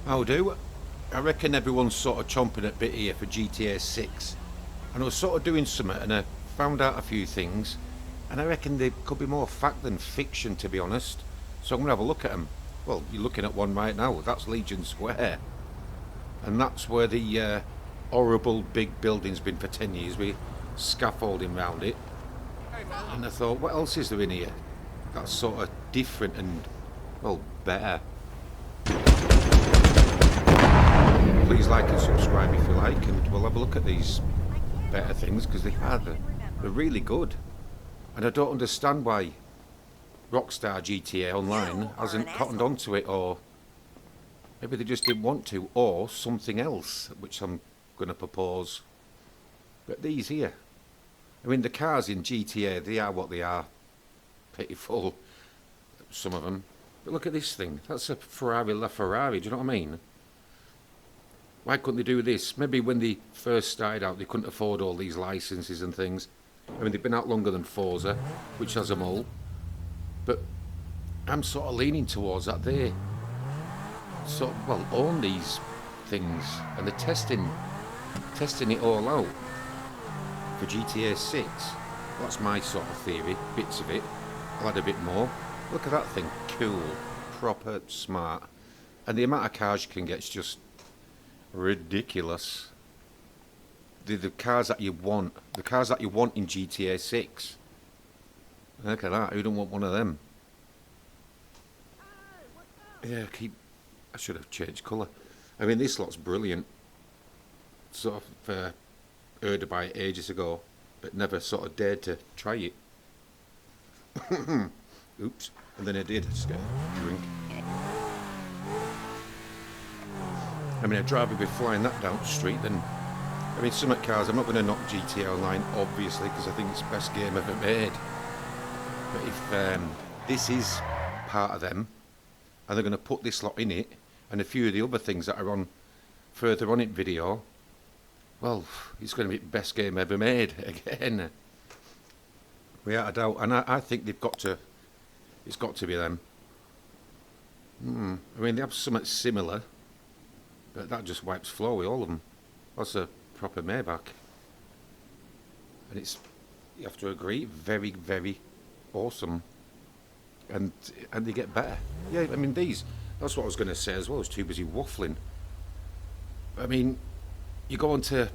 How do? I reckon everyone's sort of chomping at bit here for GTA 6. And I was sort of doing something and I found out a few things. And I reckon they could be more fact than fiction, to be honest. So I'm going to have a look at them. Well, you're looking at one right now. That's Legion Square. And that's where the horrible big building's been for 10 years with scaffolding round it. And I thought, what else is there in here that's sort of different and, well, better? Please like and subscribe if you like, and we'll have a look at these better things, because they're really good. And I don't understand why Rockstar GTA Online hasn't cottoned onto it, or maybe they just didn't want to, or something else, which I'm going to propose. But these here, I mean, the cars in GTA, they are what they are. Pitiful, some of them. But look at this thing. That's a Ferrari LaFerrari, do you know what I mean? Why couldn't they do this? Maybe when they first started out, they couldn't afford all these licenses and things. I mean, they've been out longer than Forza, which has them all. But I'm sort of leaning towards that they sort of, well, own these things, and they're testing it all out for GTA 6. That's my sort of theory, bits of it. I'll add a bit more. Look at that thing, cool, proper smart. And the amount of cars you can get is just ridiculous. The cars that you want, in GTA 6. Look at that, who don't want one of them? Yeah, I should have changed colour. I mean, this lot's brilliant. Sort of heard about it ages ago, but never sort of dared to try it. Oops, and then I did just get a drink. I mean, I'd rather be flying that down the street than... I mean, some cars, I'm not going to knock GTA Online, obviously, because I think it's the best game ever made. But if this is part of them, and they're going to put this lot in it, and a few of the other things that are on further on in video, well, it's going to be the best game ever made, again. Without a doubt. And I think it's got to be them. I mean, they have something similar, but that just wipes floor with all of them. That's a proper Maybach. And it's, you have to agree, very, very awesome. And they get better. Yeah, I mean, that's what I was going to say as well. I was too busy waffling. I mean, you go onto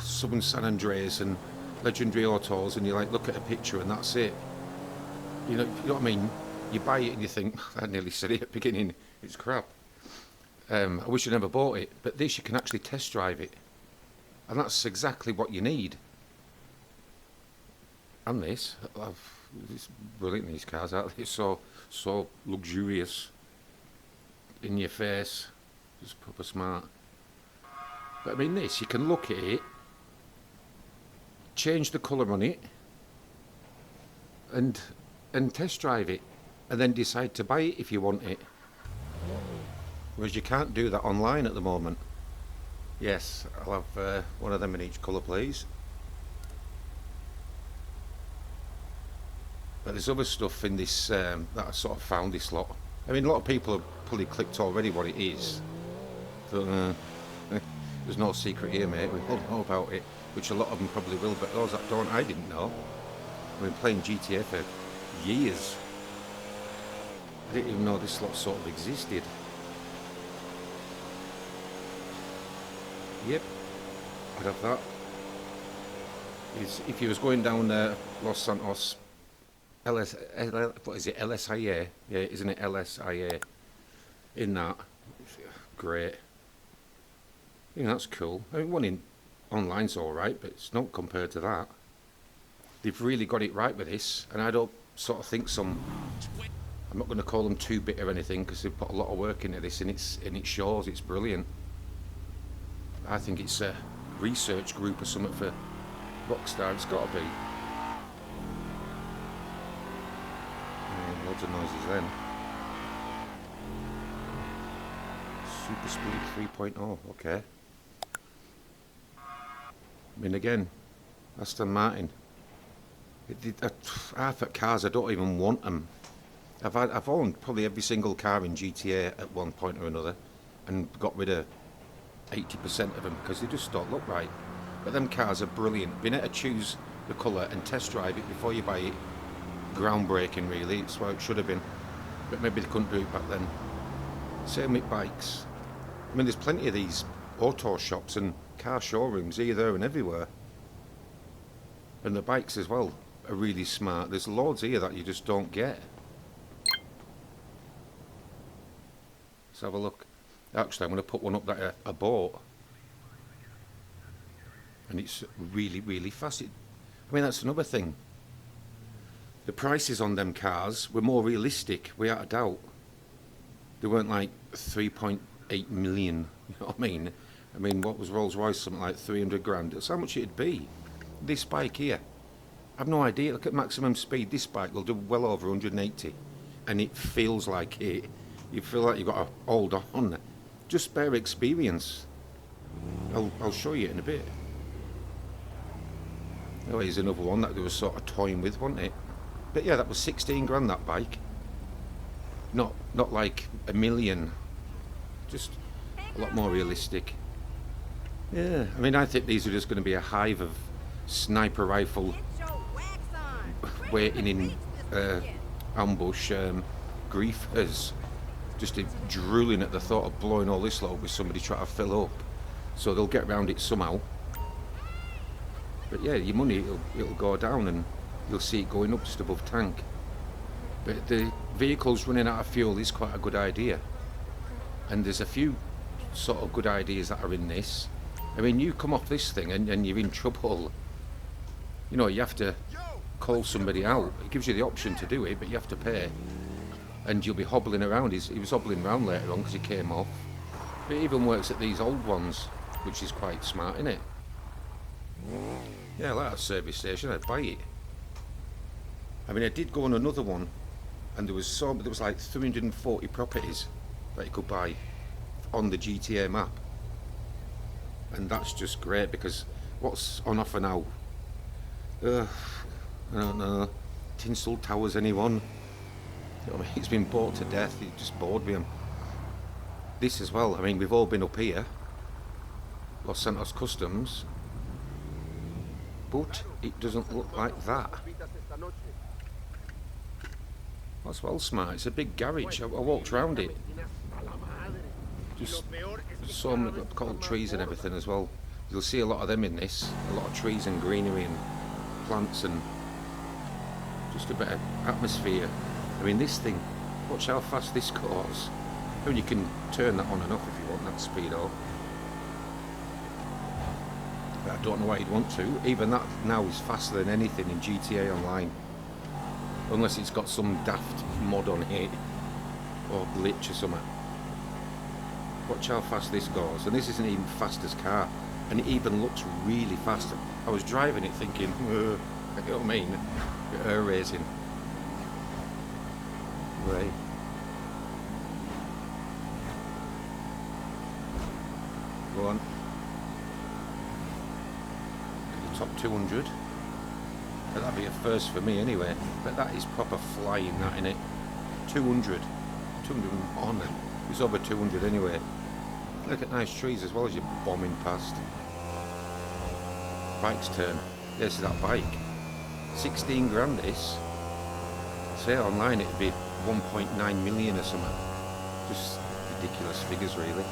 Southern San Andreas and Legendary Autos and you like look at a picture and that's it. You know what I mean? You buy it and you think, I nearly said it at the beginning, it's crap. I wish I never bought it. But this, you can actually test drive it. And that's exactly what you need. And this, it's brilliant, these cars, aren't they? So luxurious, in your face, just proper smart. But I mean, this, you can look at it, change the colour on it, and test drive it, and then decide to buy it if you want it. Whereas you can't do that online at the moment. Yes, I'll have one of them in each colour, please. But there's other stuff in this that I sort of found this lot. I mean, a lot of people have probably clicked already what it is. But there's no secret here, mate. We all know about it, which a lot of them probably will. But those that don't, I didn't know. I've been playing GTA for years. I didn't even know this lot sort of existed. Yep, I'd have that. If you was going down Los Santos, what is it, LSIA? Yeah, isn't it LSIA? In that, great. Yeah, that's cool. I mean, one in online's alright, but it's not compared to that. They've really got it right with this, and I don't sort of think I'm not going to call them 2-bit or anything, because they've put a lot of work into this, and it shows. It's brilliant. I think it's a research group or something for Rockstar. It's got to be. Loads of noises then. Super Speed 3.0, okay. I mean, again, Aston Martin. Half at cars, I don't even want them. I've owned probably every single car in GTA at one point or another. and got rid of 80% of them because they just don't look right. But them cars are brilliant. Being able to choose the colour and test drive it before you buy it, groundbreaking really. It's what it should have been, but maybe they couldn't do it back then. Same with bikes. I mean, there's plenty of these auto shops and car showrooms here, there and everywhere. And the bikes as well are really smart. There's loads here that you just don't get. Let's have a look. Actually, I'm going to put one up that I bought. And it's really, really fast. I mean, that's another thing. The prices on them cars were more realistic, without a doubt. They weren't like 3.8 million, you know what I mean? I mean, what was Rolls Royce? Something like 300 grand. That's how much it'd be. This bike here, I've no idea. Look at maximum speed. This bike will do well over 180. And it feels like it. You feel like you've got to hold on. Just bare experience. I'll show you in a bit. Oh, here's another one that they were sort of toying with, wasn't it? But yeah, that was 16 grand, that bike. Not like a million. Just a lot more realistic. Yeah, I mean, I think these are just going to be a hive of sniper rifle waiting in ambush griefers, just drooling at the thought of blowing all this load with somebody trying to fill up. So they'll get around it somehow. But yeah, your money, it'll go down and you'll see it going up just above tank. But the vehicles running out of fuel is quite a good idea. And there's a few sort of good ideas that are in this. I mean, you come off this thing and you're in trouble. You know, you have to call somebody out. It gives you the option to do it, but you have to pay. And you'll be hobbling around. He was hobbling around later on because he came off. But it even works at these old ones, which is quite smart, isn't it? Yeah, I like that service station. I'd buy it. I mean, I did go on another one, and there was like 340 properties that you could buy on the GTA map, and that's just great because what's on offer now? I don't know. Tinsel Towers, anyone? You know, it's been bought to death. It just bored me. This as well. I mean, we've all been up here, Los Santos Customs, but it doesn't look like that. That's well smart. It's a big garage. I walked around it. Just saw them called trees and everything as well. You'll see a lot of them in this. A lot of trees and greenery and plants and just a better atmosphere. I mean, this thing, watch how fast this goes. I mean, you can turn that on and off if you want that speed up. But I don't know why you'd want to. Even that now is faster than anything in GTA Online. Unless it's got some daft mod on it. Or glitch or something. Watch how fast this goes. And this isn't even fastest car. And it even looks really fast. I was driving it thinking, you know what I mean? Air racing. Right. Go on. The top 200. But that'd be a first for me anyway. But that is proper flying, that, innit? 200. 200 on it. It's over 200 anyway. Look at nice trees as well as you're bombing past. Bike's turn. There's that bike. 16 grand this. Say online it'd be 1.9 million or something. Just ridiculous figures really.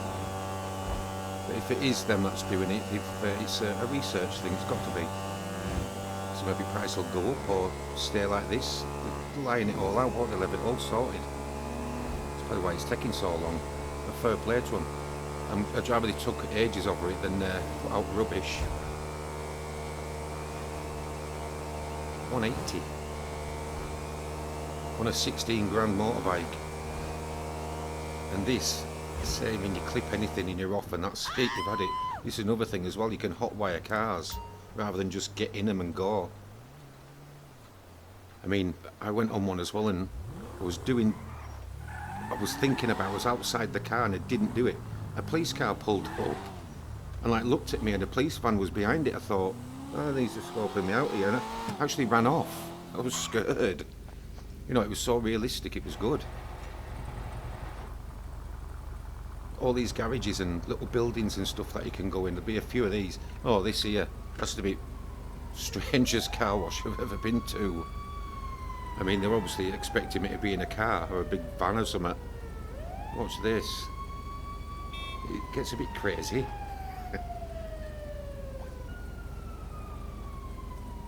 But if it is them that's doing it, it's a research thing, it's got to be. So maybe price will go up or stay like this. They're lying it all out, won't they? Leave it all sorted. That's probably why it's taking so long. A fair play to them. I'd rather they took ages over it than put out rubbish. 180 on a 16 grand motorbike. And this, say when you clip anything and you're off and that's it, you've had it. This is another thing as well, you can hotwire cars rather than just get in them and go. I mean, I went on one as well and I was thinking about, I was outside the car and I didn't do it. A police car pulled up and like looked at me and a police van was behind it. I thought, oh, these are scoping me out here, and I actually ran off. I was scared. You know, it was so realistic, it was good. all these garages and little buildings and stuff that you can go in. There'll be a few of these. Oh, this here has to be strangest car wash I've ever been to. I mean, they're obviously expecting me to be in a car or a big van or something. Watch this. It gets a bit crazy.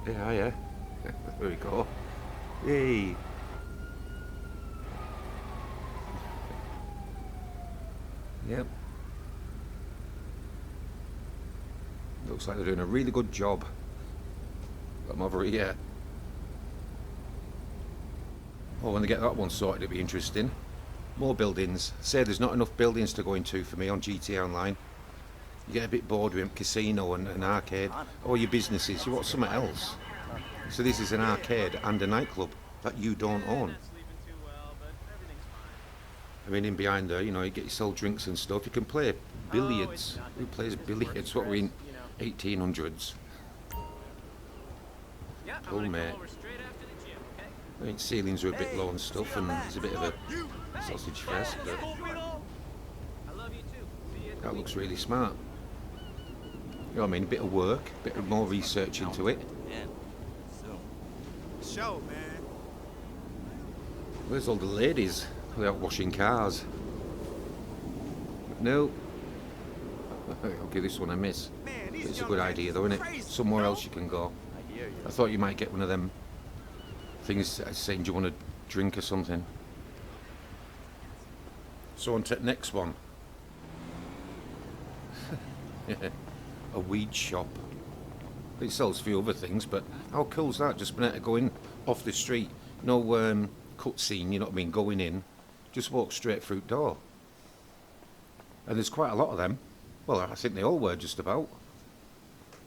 Yeah. There we go. Hey. Yep. Looks like they're doing a really good job. I'm over here. Oh, when they get that one sorted, it'll be interesting. More buildings. Say there's not enough buildings to go into for me on GTA Online. You get a bit bored with a casino and an arcade. Or your businesses. You want something else. So this is an arcade and a nightclub that you don't own. I mean, in behind there, you know, you get yourself drinks and stuff. You can play billiards. Who plays billiards? What, we're in 1800s? Cool, mate. I think ceilings are a bit low and stuff, and there's a bit of a sausage fest, but that looks really smart. You know what I mean? A bit of work, a bit more research into it. Where's all the ladies? They're out washing cars. No. I'll give this one a miss. It's a good idea though, isn't it? Somewhere else you can go. I thought you might get one of them things saying, do you want a drink or something? So on to the next one. A weed shop. It sells a few other things, but how cool's that? Just been able to go in off the street. No cutscene, you know what I mean, going in. Just walk straight through the door. And there's quite a lot of them. Well, I think they all were just about.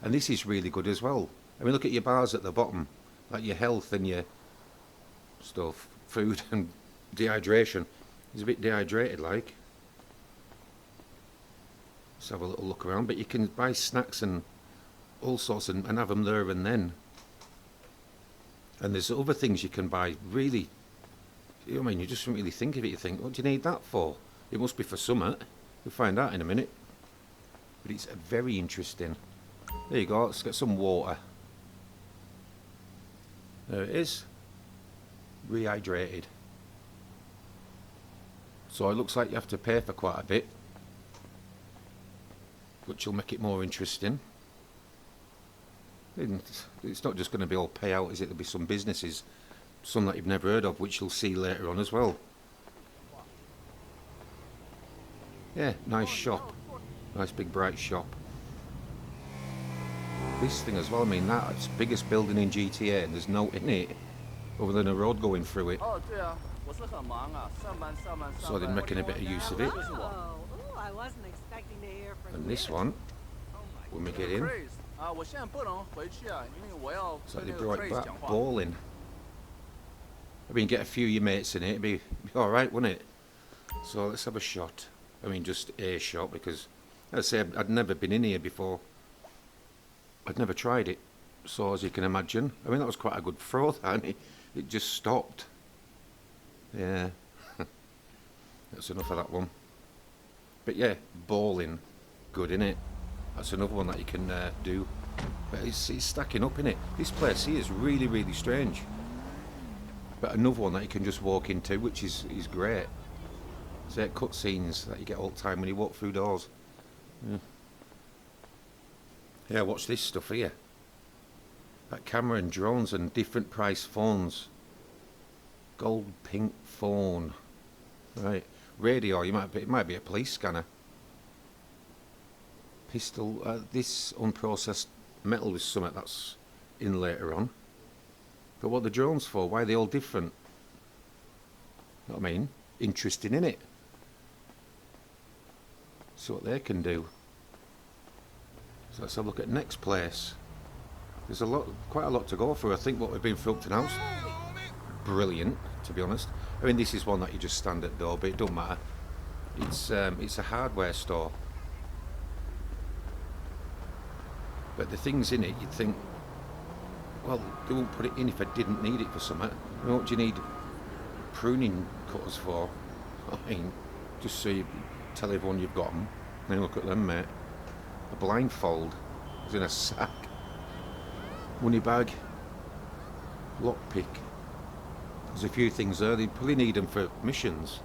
And this is really good as well. I mean, look at your bars at the bottom. Like your health and your stuff. Food and dehydration. He's a bit dehydrated like. Let's have a little look around. But you can buy snacks and all sorts and have them there and then. And there's other things you can buy really. I mean, you just don't really think of it. You think, what do you need that for? It must be for summer. We'll find out in a minute. But it's very interesting. There you go. Let's get some water. There it is. Rehydrated. So it looks like you have to pay for quite a bit, which will make it more interesting. It's not just going to be all payout, is it? There'll be some businesses, some that you've never heard of, which you'll see later on as well. Yeah, nice shop. Nice big bright shop. This thing as well, I mean, that's the biggest building in GTA and there's no in it other than a road going through it. So they're making a bit of use of it. And this one, when we get in, it's like they brought it back, bowling. I mean, get a few of your mates in it, it'd be alright, wouldn't it? So let's have a shot. I mean, just a shot, because, as I say, I'd never been in here before. I'd never tried it. So, as you can imagine, I mean, that was quite a good throw, and it just stopped. Yeah. That's enough of that one. But yeah, bowling. Good, innit? That's another one that you can do. But it's stacking up, innit? This place here is really, really strange. But another one that you can just walk into, which is great. So cutscenes that you get all the time when you walk through doors. Yeah, watch this stuff here. That camera and drones and different price phones. Gold pink phone. Right. Radio, it might be a police scanner. Pistol, this unprocessed metal is something that's in later on. But what are the drones for? Why are they all different? You know what I mean? Interesting, innit? See what they can do. So let's have a look at next place. There's quite a lot to go through. I think what we've been through up to now's brilliant, to be honest. I mean, this is one that you just stand at the door, but it don't matter. It's a hardware store. But the things in it, you'd think, well, they won't put it in if I didn't need it for something. You know, what do you need pruning cutters for? I mean, just so you tell everyone you've got them. Then look at them, mate. A blindfold is in a sack. Money bag. Lockpick. There's a few things there. They probably need them for missions.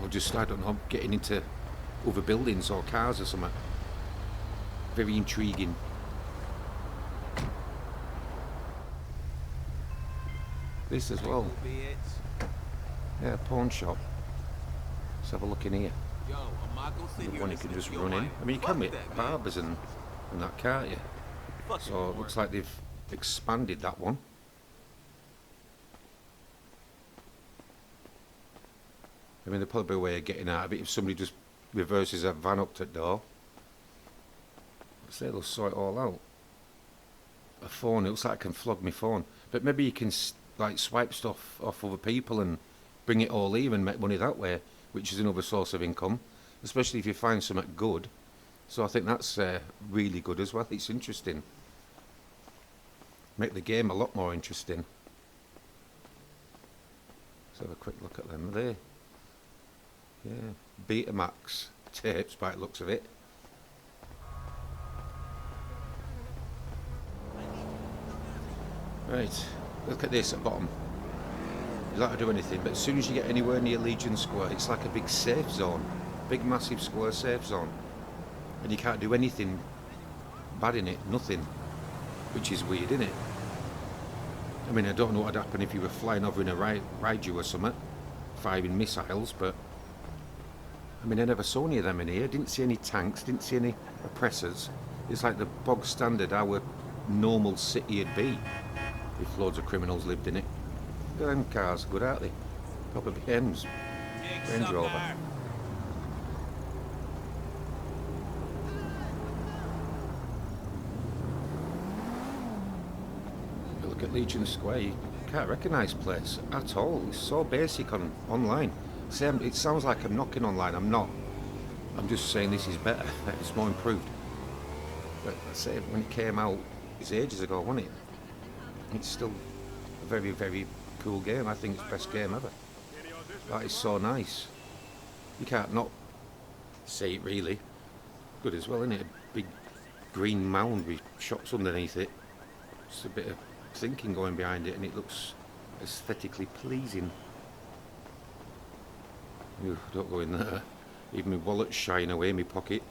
Or just, I don't know, getting into other buildings or cars or something. Very intriguing. This as well. Yeah, pawn shop. Let's have a look in here. One you can just run in. I mean, you can with barbers and that, can't you? So it looks like they've expanded that one. I mean, there'll probably be a way of getting out of it if somebody just reverses a van up to the door. So they'll sort it all out. A phone, it looks like I can flog my phone. But maybe you can like swipe stuff off other people and bring it all here and make money that way, which is another source of income, especially if you find something good. So I think that's really good as well. It's interesting. Make the game a lot more interesting. Let's have a quick look at them there. Yeah, Betamax tapes by the looks of it. Right, look at this at the bottom. You don't have to do anything, but as soon as you get anywhere near Legion Square, it's like a big safe zone. Big massive square safe zone. And you can't do anything bad in it, nothing. Which is weird, isn't it? I mean, I don't know what would happen if you were flying over in a Raiju or something, firing missiles, but I mean, I never saw any of them in here. Didn't see any tanks, didn't see any oppressors. It's like the bog standard, our normal city would be if loads of criminals lived in it. Look at them cars, good, aren't they? Proper BMs. Range Rover. Look at Legion Square, you can't recognise place at all. It's so basic on online. It sounds like I'm knocking online, I'm not. I'm just saying this is better, it's more improved. But I say, when it came out, it's ages ago, wasn't it? It's still a very, very cool game. I think it's the best game ever. That is so nice. You can't not say it, really. Good as well, isn't it? A big green mound with shops underneath it. Just a bit of thinking going behind it, and it looks aesthetically pleasing. Ooh, don't go in there. Even my wallet's shying away in my pocket.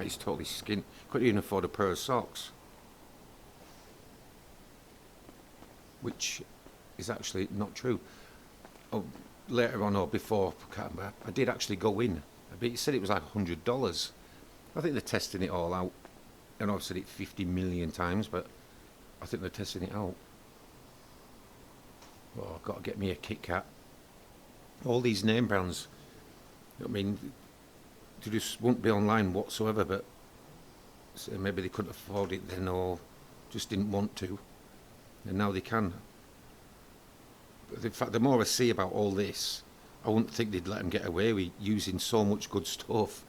He's totally skint. Couldn't even afford a pair of socks. Which is actually not true. Oh, later on or before, I did actually go in. But he said it was like $100. I think they're testing it all out. And I've said it 50 million times, but I think they're testing it out. Oh, I've got to get me a Kit Kat. All these name brands, I mean, they just won't be online whatsoever, but so maybe they couldn't afford it then or just didn't want to. And now they can. But in fact, the more I see about all this, I wouldn't think they'd let them get away with using so much good stuff.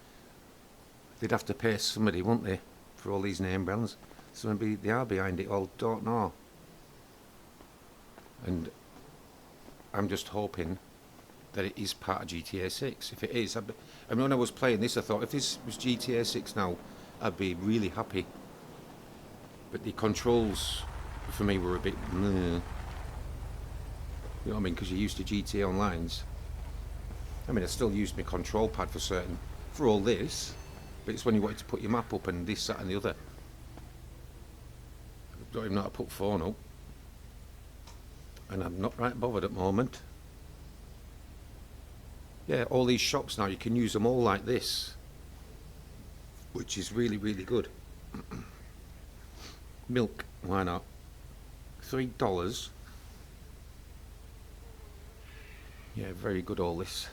They'd have to pay somebody, wouldn't they, for all these name brands? So maybe they are behind it all, don't know. And I'm just hoping that it is part of GTA 6. If it is, I mean, when I was playing this, I thought if this was GTA 6 now, I'd be really happy. But the controls for me were a bit, you know what I mean? Because you're used to GTA Online's. I mean, I still used my control pad for all this, but it's when you wanted to put your map up and this, that, and the other. I don't even know how to put phone up. And I'm not right bothered at the moment. Yeah, all these shops now, you can use them all like this, which is really, really good. Milk, why not? $3. Yeah, very good, all this.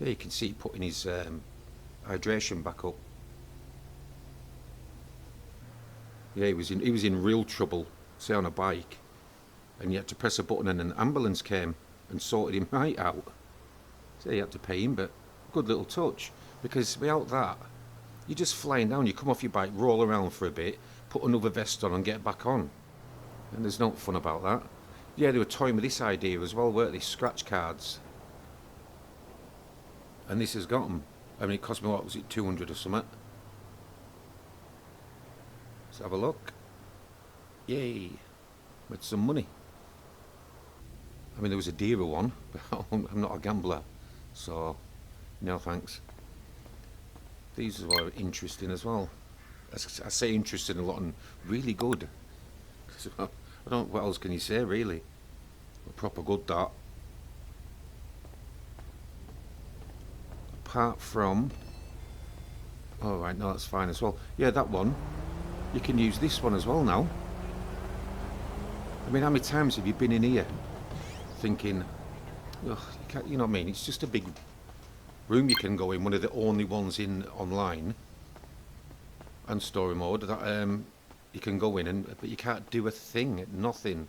Yeah, you can see he putting his hydration back up. Yeah, he was in real trouble, say on a bike, and he had to press a button and an ambulance came and sorted him right out. So he had to pay him, but good little touch, because without that, you're just flying down, you come off your bike, roll around for a bit, put another vest on and get back on. And there's no fun about that. Yeah, they were toying with this idea as well, weren't they? Scratch cards. And this has got them. I mean, it cost me, what was it, 200 or something? Let's have a look. Yay. With some money. I mean, there was a dearer one, but I'm not a gambler. So, no thanks. These are interesting as well. I say interesting a lot and really good. I don't, what else can you say, really? Proper good, that. Apart from... Oh, right, no, that's fine as well. Yeah, that one. You can use this one as well now. I mean, how many times have you been in here thinking, ugh, you know what I mean? It's just a big room you can go in, one of the only ones in online and story mode that you can go in, but you can't do a thing, nothing.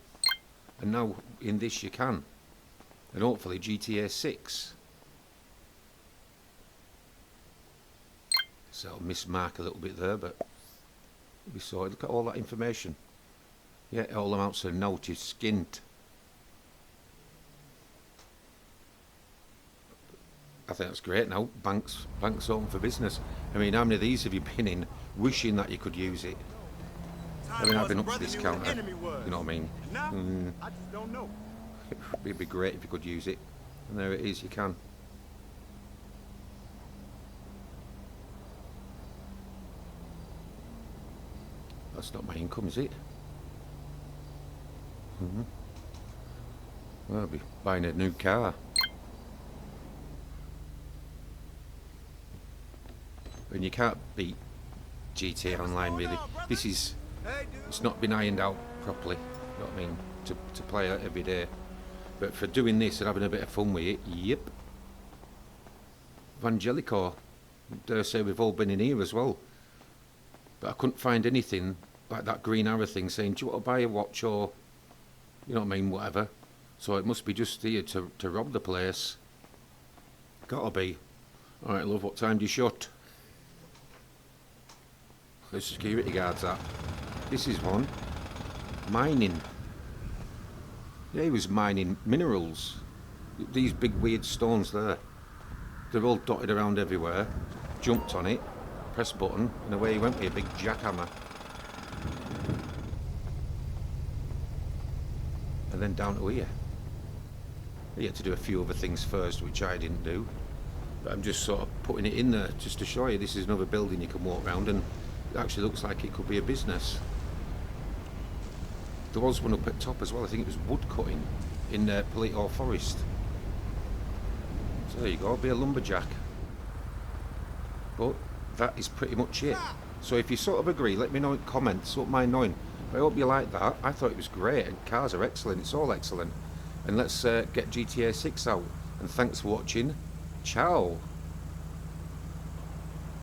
And now in this you can, and hopefully GTA 6. So I'll mismark a little bit there, but we saw it. Look at all that information. Yeah, it all amounts to notice skint. I think that's great now. Banks open for business. I mean, how many of these have you been in wishing that you could use it? I mean, I've been up to this counter, you know what I mean? I just don't know. It'd be great if you could use it. And there it is, you can. That's not my income, is it? Well, I'll be buying a new car. And you can't beat GTA Online, really. This is... It's not been ironed out properly, you know what I mean, to play it every day. But for doing this and having a bit of fun with it, yep. Evangelico, dare say we've all been in here as well. But I couldn't find anything like that green arrow thing saying, do you want to buy a watch or, you know what I mean, whatever. So it must be just here to rob the place. Gotta be. Alright, love, what time do you shut? The security guards that. This is one. Mining. Yeah, he was mining minerals. These big weird stones there. They're all dotted around everywhere. Jumped on it, pressed button, and away he went with a big jackhammer. And then down to here. He had to do a few other things first, which I didn't do. But I'm just sort of putting it in there just to show you this is another building you can walk around, and it actually looks like it could be a business. There was one up at top as well. I think it was wood cutting in Polito Forest. So there you go, be a lumberjack. But that is pretty much it. So if you sort of agree, let me know in comments. Don't mind knowing. I hope you like that. I thought it was great, and cars are excellent. It's all excellent. And let's get GTA 6 out. And thanks for watching. Ciao.